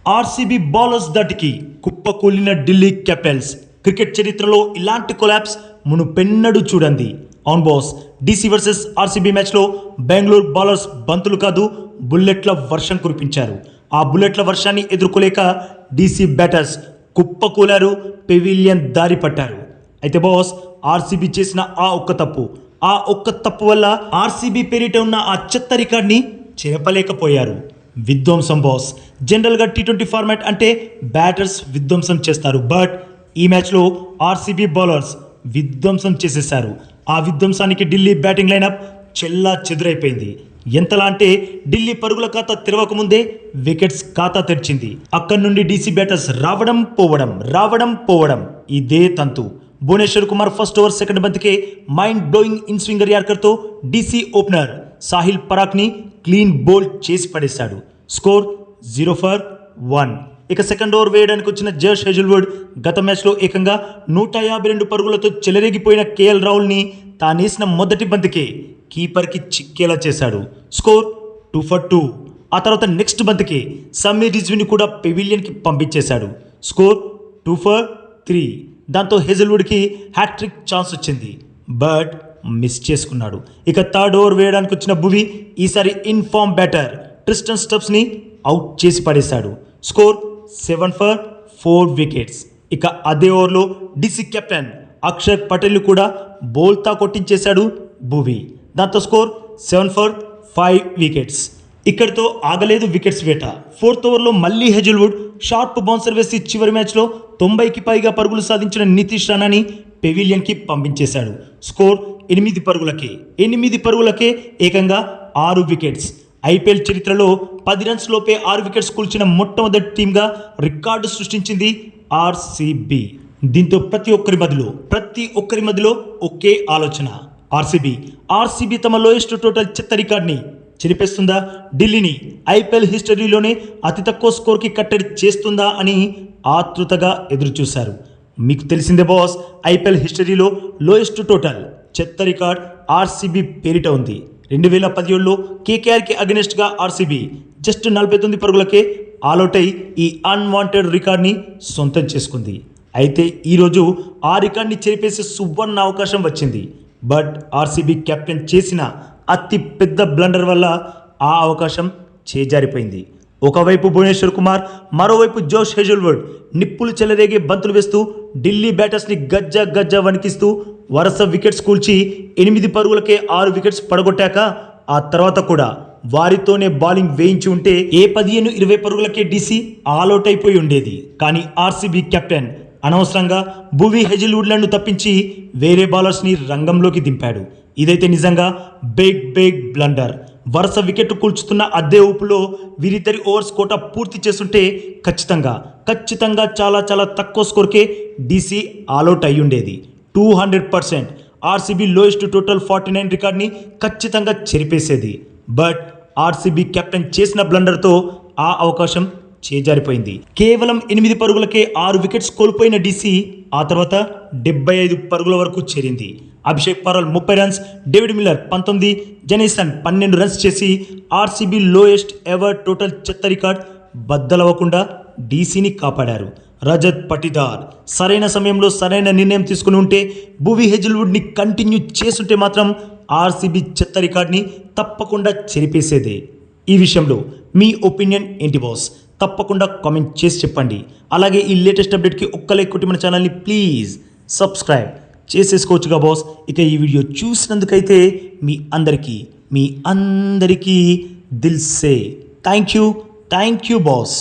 RCB bowlers దాటికి కుప్పకూలిన Delhi Capitals. Cricket చరిత్రలో ఇలాంటి కొలాప్స్ మునుపెన్నడూ చూడండి. On boss DC versus RCB మ్యాచ్లో బెంగళూరు బౌలర్స్ బంతులు కాదు బుల్లెట్ల వర్షం కురిపించారు. ఆ బుల్లెట్ల వర్షాన్ని ఎదుర్కోలేక డీసీ బ్యాటర్స్ కుప్పకూలారు, పెవిలియన్ దారి పట్టారు. అయితే బాస్ ఆర్సీబీ చేసిన ఆ ఒక్క తప్పు వల్ల ఆర్సీబీ పేరిట ఉన్న ఆ చెత్త రికార్డ్ని చెరపలేకపోయారు. విధ్వంసం బాస్. జనరల్గా టీ20 ఫార్మాట్ అంటే బ్యాటర్స్ విధ్వంసం చేస్తారు, బట్ ఈ మ్యాచ్లో ఆర్సీబీ బౌలర్స్ విధ్వంసం చేసేశారు. ఆ విధ్వంసానికి ఢిల్లీ బ్యాటింగ్ లైనప్ చెల్లా చెదురైపోయింది. ఎంతలా అంటే ఢిల్లీ పరుగుల ఖాతా తెరవకముందే వికెట్స్ ఖాతా తెరిచింది. అక్కడి నుండి డీసీ బ్యాటర్స్ రావడం పోవడం ఇదే తంతు. Bhuvneshwar Kumar first over second బంతికే మైండ్ బ్లోయింగ్ ఇన్ స్వింగర్ యార్కర్తో డీసీ ఓపెనర్ సాహిల్ పరాక్ని క్లీన్ బౌల్డ్ చేసి పడేశాడు. Score 0 for 1. ఇక సెకండ్ ఓవర్ వేయడానికి వచ్చిన జోష్ హేజల్వుడ్ గత మ్యాచ్లో ఏకంగా 152 పరుగులతో చెలరేగిపోయిన కేఎల్ రాహుల్ని తానేసిన మొదటి బంతికే కీపర్కి చిక్కేలా చేశాడు. Score 2 for 2. ఆ తర్వాత నెక్స్ట్ బంతికే సమీర్ రిజ్వీని కూడా పెవిలియన్కి పంపించేశాడు. Score 2 for 3. దాంతో హేజల్వుడ్కి హ్యాట్రిక్ ఛాన్స్ వచ్చింది, బట్ మిస్ చేసుకున్నాడు. ఇక థర్డ్ ఓవర్ వేయడానికి వచ్చిన భువి ఈసారి ఇన్ఫార్మ్ బ్యాటర్ ట్రిస్టన్ స్టబ్స్ని అవుట్ చేసి పడేశాడు. Score 7 for 4 wickets. ఇక అదే ఓవర్లో డీసీ కెప్టెన్ అక్షర్ పటేల్ కూడా బోల్తా కొట్టించేశాడు భువి. దాంతో స్కోర్ 7 for 5 వికెట్స్. ఇక్కడితో ఆగలేదు వికెట్స్ వేట. ఫోర్త్ ఓవర్లో మళ్ళీ హేజల్వుడ్ షార్ప్ బౌన్సర్ వేసి చివరి మ్యాచ్లో 90కి పైగా పరుగులు సాధించిన నితీష్ రాణాని పెవిలియన్కి పంపించేశాడు. స్కోర్ 8 పరుగులకే ఏకంగా 6 వికెట్స్. ఐపీఎల్ చరిత్రలో 10 రన్స్ లోపే 6 వికెట్స్ కూల్చిన మొట్టమొదటి టీంగా రికార్డు సృష్టించింది ఆర్సీబీ. దీంతో ప్రతి ఒక్కరి మధ్యలో ఒకే ఆలోచన. ఆర్సీబీ తమ లోయెస్ట్ టోటల్ చెత్త రికార్డ్ని చెరిపేస్తుందా, ఢిల్లీని ఐపీఎల్ హిస్టరీలోనే అతి తక్కువ స్కోర్కి కట్టడి చేస్తుందా అని ఆతృతగా ఎదురుచూశారు. మీకు తెలిసిందే బాస్, ఐపీఎల్ హిస్టరీలో లోయెస్ట్ టోటల్ చెత్త రికార్డ్ ఆర్సీబీ పేరిట ఉంది. 2017లో కేకేఆర్కి అగెనిస్ట్గా ఆర్సీబీ జస్ట్ 49 పరుగులకే ఆల్అౌట్ అయి ఈ అన్వాంటెడ్ రికార్డ్ని సొంతం చేసుకుంది. అయితే ఈరోజు ఆ రికార్డ్ని చెరిపేసే సువర్ణ అవకాశం వచ్చింది, బట్ ఆర్సీబీ కెప్టెన్ చేసిన అతి పెద్ద బ్లండర్ వల్ల ఆ అవకాశం చేజారిపోయింది. ఒకవైపు భువనేశ్వర్ కుమార్, మరోవైపు జోష్ హేజల్వుడ్ నిప్పులు చెలరేగే బంతులు వేస్తూ ఢిల్లీ బ్యాటర్స్ని గజ్జా వణికిస్తూ వరుస వికెట్స్ కూల్చి 8 పరుగులకే 6 వికెట్స్ పడగొట్టాక ఆ తర్వాత కూడా వారితోనే బౌలింగ్ వేయించి ఉంటే 15-20 పరుగులకే డీసీ ఆల్అౌట్ అయిపోయి ఉండేది. కానీ ఆర్సీబీ కెప్టెన్ అనవసరంగా భువి హేజల్వుడ్లను తప్పించి వేరే బౌలర్స్ని రంగంలోకి దింపాడు. ఇదైతే నిజంగా బిగ్ బ్లండర్. వరుస వికెట్ కూల్చుతున్న అదే ఊపులో వీరిద్దరి ఓవర్స్ కోట పూర్తి చేస్తుంటే ఖచ్చితంగా చాలా తక్కువ స్కోర్కే డీసీ ఆల్అౌట్ అయి ఉండేది. 200% ఆర్సీబీ లోయెస్ట్ టోటల్ 49 రికార్డ్ని ఖచ్చితంగా చెరిపేసేది. బట్ ఆర్సీబీ కెప్టెన్ చేసిన బ్లండర్తో ఆ అవకాశం చేజారిపోయింది. కేవలం 8 పరుగులకే 6 వికెట్స్ కోల్పోయిన డీసీ ఆ తర్వాత 75 పరుగుల వరకు చేరింది. Abhishek Porel 30 runs, David Miller 19, జెనిసన్ 12 రన్స్ చేసి ఆర్సీబీ లోయెస్ట్ ఎవర్ టోటల్ చెత్త రికార్డ్ బద్దలవ్వకుండా డీసీని కాపాడారు. రజత్ పటిదార్ సరైన సమయంలో సరైన నిర్ణయం తీసుకుని ఉంటే, భువి హేజల్వుడ్ని కంటిన్యూ చేస్తుంటే మాత్రం ఆర్సీబీ చెత్త రికార్డ్ని తప్పకుండా చెరిపేసేదే. ఈ విషయంలో మీ ఒపీనియన్ ఏంటి బాస్? తప్పకుండా కామెంట్ చేసి చెప్పండి. అలాగే ఈ లేటెస్ట్ అప్డేట్కి ఒక్క లైక్ కొట్టి మన ఛానల్ని ప్లీజ్ సబ్స్క్రైబ్ చేసేసుకోవచ్చుగా బాస్. ఇక ఈ వీడియో చూసినందుకైతే మీ అందరికీ దిల్ సే థ్యాంక్ యూ బాస్.